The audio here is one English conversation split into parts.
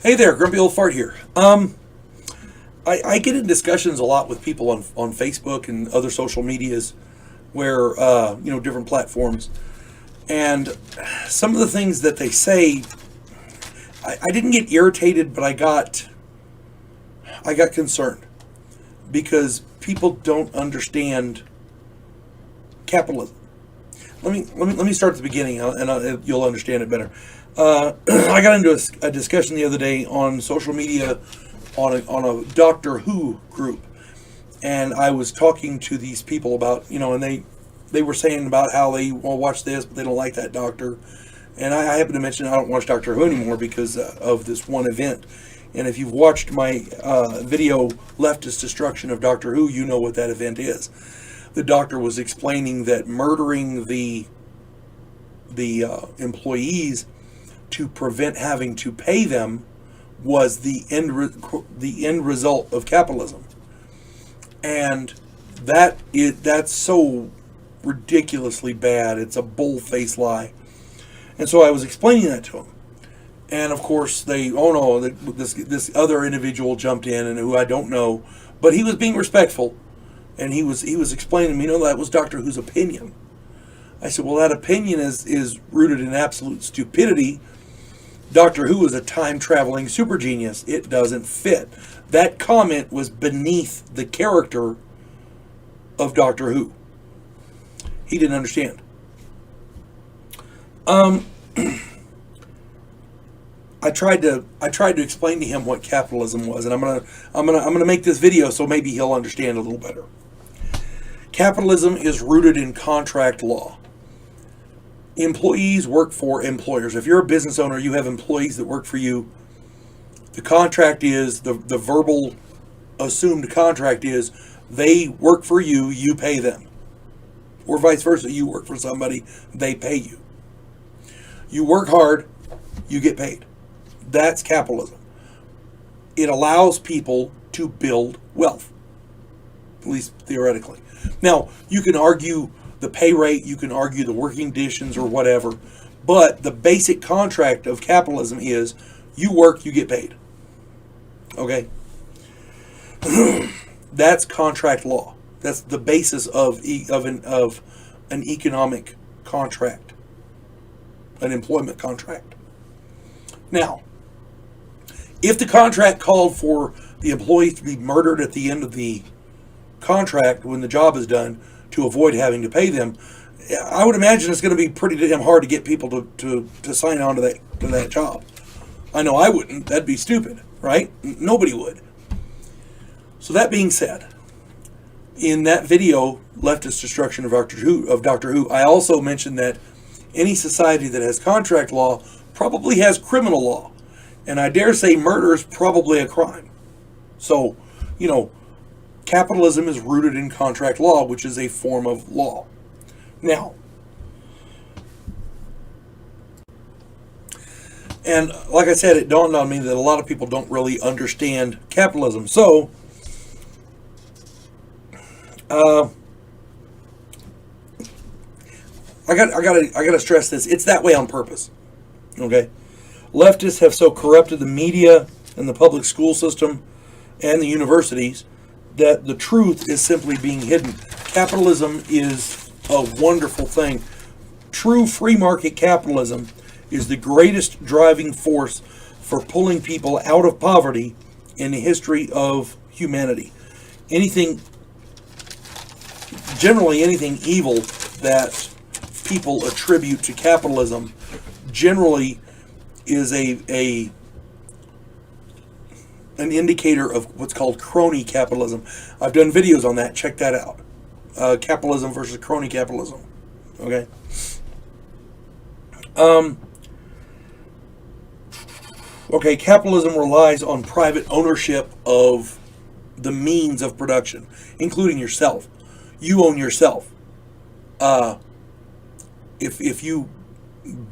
Hey there, Grumpy Old Fart here. I get in discussions a lot with people on Facebook and other social medias where, different platforms. And some of the things that they say, I didn't get irritated, but I got concerned because people don't understand capitalism. Let me start at the beginning, and you'll understand it better. I got into a discussion the other day on social media on a Doctor Who group, and I was talking to these people about, and they were saying about how they want to watch this, but they don't like that Doctor. And I happen to mention I don't watch Doctor Who anymore because of this one event. And if you've watched my video, Leftist Destruction of Doctor Who, you know what that event is. The Doctor was explaining that murdering the employees to prevent having to pay them was the end result of capitalism, and that's so ridiculously bad. It's a bull-faced lie. And so I was explaining that to them, and of course this other individual jumped in, and who I don't know, but he was being respectful, and he was explaining to me, that was Doctor Who's opinion. I said, well, that opinion is rooted in absolute stupidity. Doctor Who is a time-traveling super genius. It doesn't fit. That comment was beneath the character of Doctor Who. He didn't understand. I tried to explain to him what capitalism was, and I'm gonna make this video so maybe he'll understand a little better. Capitalism is rooted in contract law. Employees work for employers. If you're a business owner, you have employees that work for you. The contract is, the verbal assumed contract is, they work for you, you pay them. Or vice versa, you work for somebody, they pay you. You work hard, you get paid. That's capitalism. It allows people to build wealth, at least theoretically. Now, you can argue the pay rate, you can argue the working conditions or whatever, but the basic contract of capitalism is you work, you get paid. Okay? That's contract law. That's the basis of an economic contract, an employment contract. Now, if the contract called for the employees to be murdered at the end of the contract when the job is done to avoid having to pay them, I would imagine it's going to be pretty damn hard to get people to sign on to that job. I know I wouldn't. That'd be stupid, right? Nobody would. So that being said, in that video, Leftist Destruction of Doctor Who, I also mentioned that any society that has contract law probably has criminal law. And I dare say murder is probably a crime. So, capitalism is rooted in contract law, which is a form of law. Now, and like I said, it dawned on me that a lot of people don't really understand capitalism. So, I gotta stress this. It's that way on purpose. Okay? Leftists have so corrupted the media and the public school system and the universities that the truth is simply being hidden. Capitalism is a wonderful thing. True free market capitalism is the greatest driving force for pulling people out of poverty in the history of humanity. Generally anything evil that people attribute to capitalism generally is an indicator of what's called crony capitalism. I've done videos on that. Check that out. Capitalism versus crony capitalism. Okay. Okay, capitalism relies on private ownership of the means of production, including yourself. You own yourself. If you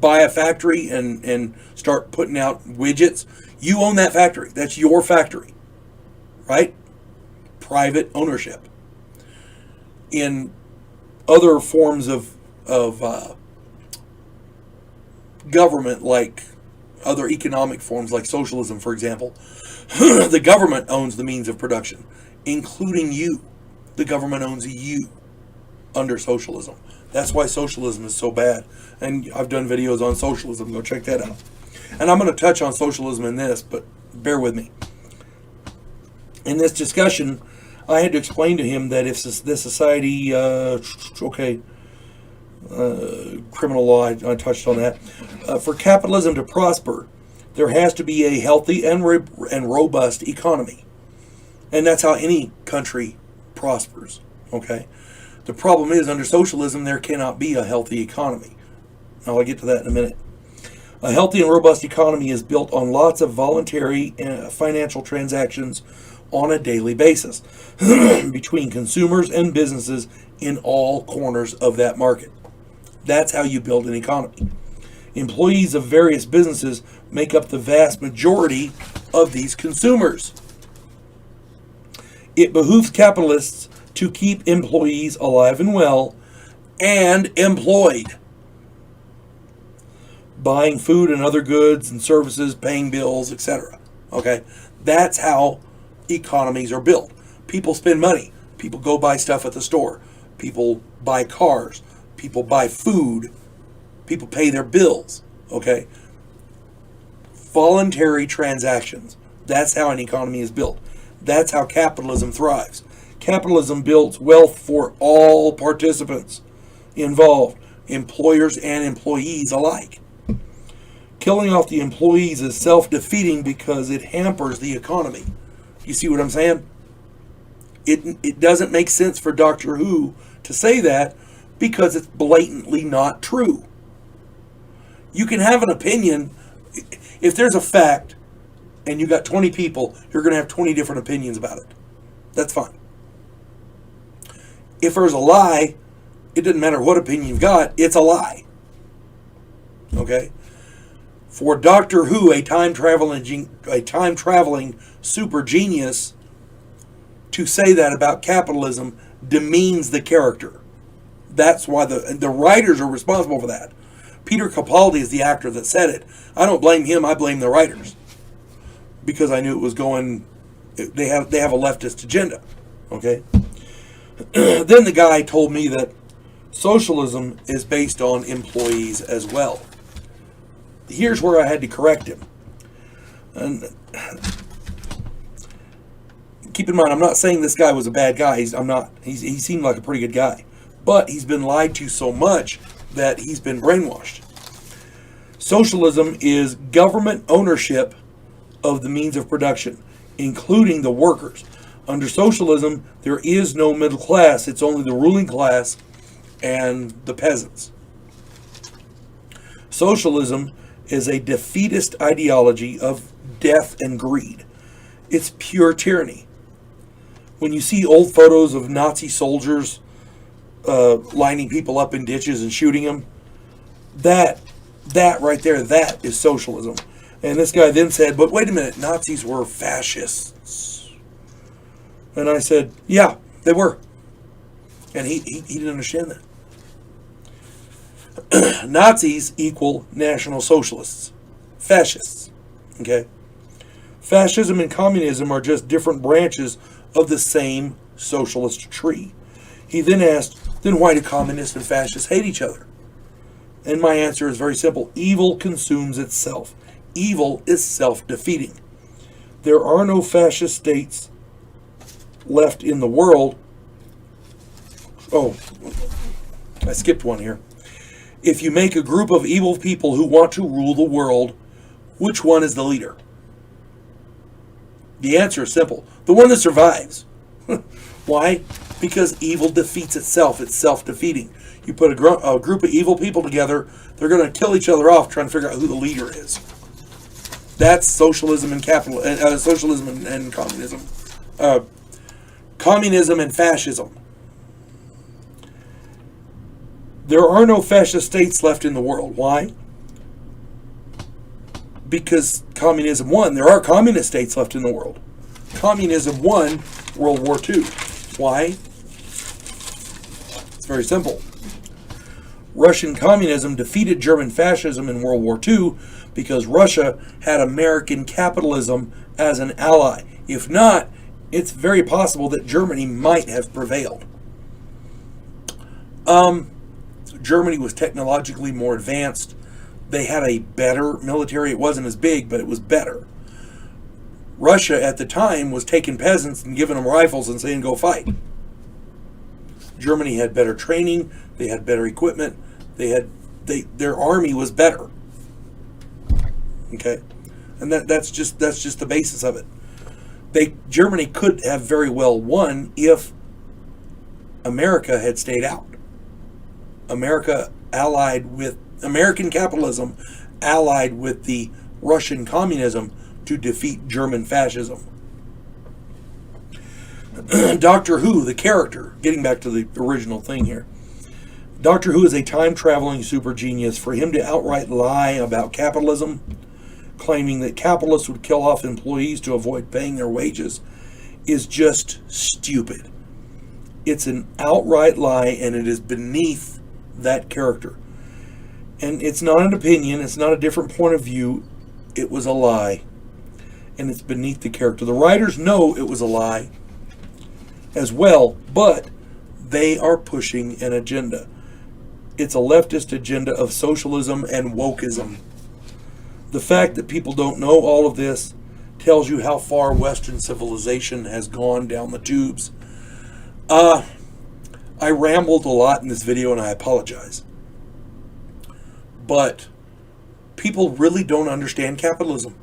buy a factory and start putting out widgets, you own that factory. That's your factory, right? Private ownership. In other forms of government, like other economic forms like socialism, for example, the government owns the means of production, including you. The government owns you under socialism. That's why socialism is so bad. And I've done videos on socialism. Go check that out. And I'm going to touch on socialism in this, but bear with me. In this discussion, I had to explain to him that if this society, criminal law, I touched on that. For capitalism to prosper, there has to be a healthy and robust economy. And that's how any country prospers, okay? The problem is, under socialism, there cannot be a healthy economy. Now, I'll get to that in a minute. A healthy and robust economy is built on lots of voluntary financial transactions on a daily basis between consumers and businesses in all corners of that market. That's how you build an economy. Employees of various businesses make up the vast majority of these consumers. It behooves capitalists to keep employees alive and well and employed, buying food and other goods and services, paying bills, etc. Okay? That's how economies are built. People spend money. People go buy stuff at the store. People buy cars. People buy food. People pay their bills. Okay? Voluntary transactions. That's how an economy is built. That's how capitalism thrives. Capitalism builds wealth for all participants involved, employers and employees alike. Killing off the employees is self-defeating because it hampers the economy. You see what I'm saying? It doesn't make sense for Doctor Who to say that because it's blatantly not true. You can have an opinion. If there's a fact and you got 20 people, you're going to have 20 different opinions about it. That's fine. If there's a lie, it doesn't matter what opinion you've got, it's a lie. Okay? For Doctor Who, a time-traveling super genius, to say that about capitalism demeans the character. That's why the writers are responsible for that. Peter Capaldi is the actor that said it. I don't blame him, I blame the writers. Because I knew it was going, they have a leftist agenda. Okay? Then the guy told me that socialism is based on employees as well. Here's where I had to correct him. And keep in mind, I'm not saying this guy was a bad guy. He seemed like a pretty good guy. But he's been lied to so much that he's been brainwashed. Socialism is government ownership of the means of production, including the workers. Under socialism, there is no middle class. It's only the ruling class and the peasants. Socialism is a defeatist ideology of death and greed. It's pure tyranny. When you see old photos of Nazi soldiers lining people up in ditches and shooting them, that right there, that is socialism. And this guy then said, but wait a minute, Nazis were fascists. And I said, yeah, they were. And he didn't understand that. Nazis equal National Socialists. Fascists. Okay? Fascism and communism are just different branches of the same socialist tree. He then asked, then why do communists and fascists hate each other? And my answer is very simple. Evil consumes itself. Evil is self-defeating. There are no fascist states left in the world. Oh, I skipped one here. If you make a group of evil people who want to rule the world, which one is the leader? The answer is simple. The one that survives. Why? Because evil defeats itself. It's self-defeating. You put a group of evil people together, they're going to kill each other off trying to figure out who the leader is. That's socialism and socialism and communism. Communism and fascism. There are no fascist states left in the world. Why? Because communism won. There are communist states left in the world. Communism won World War II. Why? It's very simple. Russian communism defeated German fascism in World War II because Russia had American capitalism as an ally. If not, it's very possible that Germany might have prevailed. Germany was technologically more advanced. They had a better military. It wasn't as big, but it was better. Russia at the time was taking peasants and giving them rifles and saying, go fight. Germany had better training. They had better equipment. Their army was better. Okay? And that's just the basis of it. Germany could have very well won if America had stayed out. American capitalism allied with the Russian communism to defeat German fascism. Doctor Who, the character, getting back to the original thing here. Doctor Who is a time-traveling super genius. For him to outright lie about capitalism, claiming that capitalists would kill off employees to avoid paying their wages, is just stupid. It's an outright lie, and it is beneath that character. And it's not an opinion, it's not a different point of view. It was a lie. And it's beneath the character. The writers know it was a lie as well, but they are pushing an agenda. It's a leftist agenda of socialism and wokeism. The fact that people don't know all of this tells you how far Western civilization has gone down the tubes. I rambled a lot in this video and I apologize. But people really don't understand capitalism.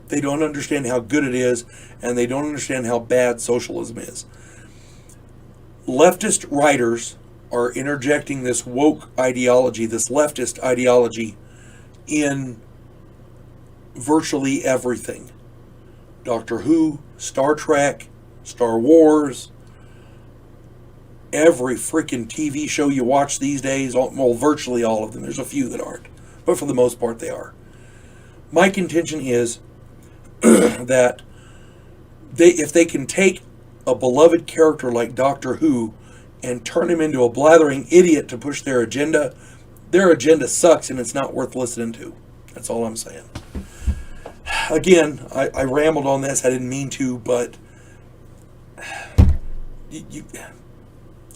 They don't understand how good it is, and they don't understand how bad socialism is. Leftist writers are interjecting this woke ideology, this leftist ideology, in virtually everything. Doctor Who, Star Trek, Star Wars, every freaking TV show you watch these days, well, virtually all of them. There's a few that aren't, but for the most part they are. My contention is that if they can take a beloved character like Doctor Who and turn him into a blathering idiot to push their agenda sucks and it's not worth listening to. That's all I'm saying. Again, I rambled on this. I didn't mean to, but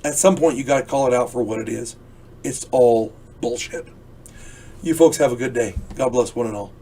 at some point you got to call it out for what it is. It's all bullshit. You folks have a good day. God bless one and all.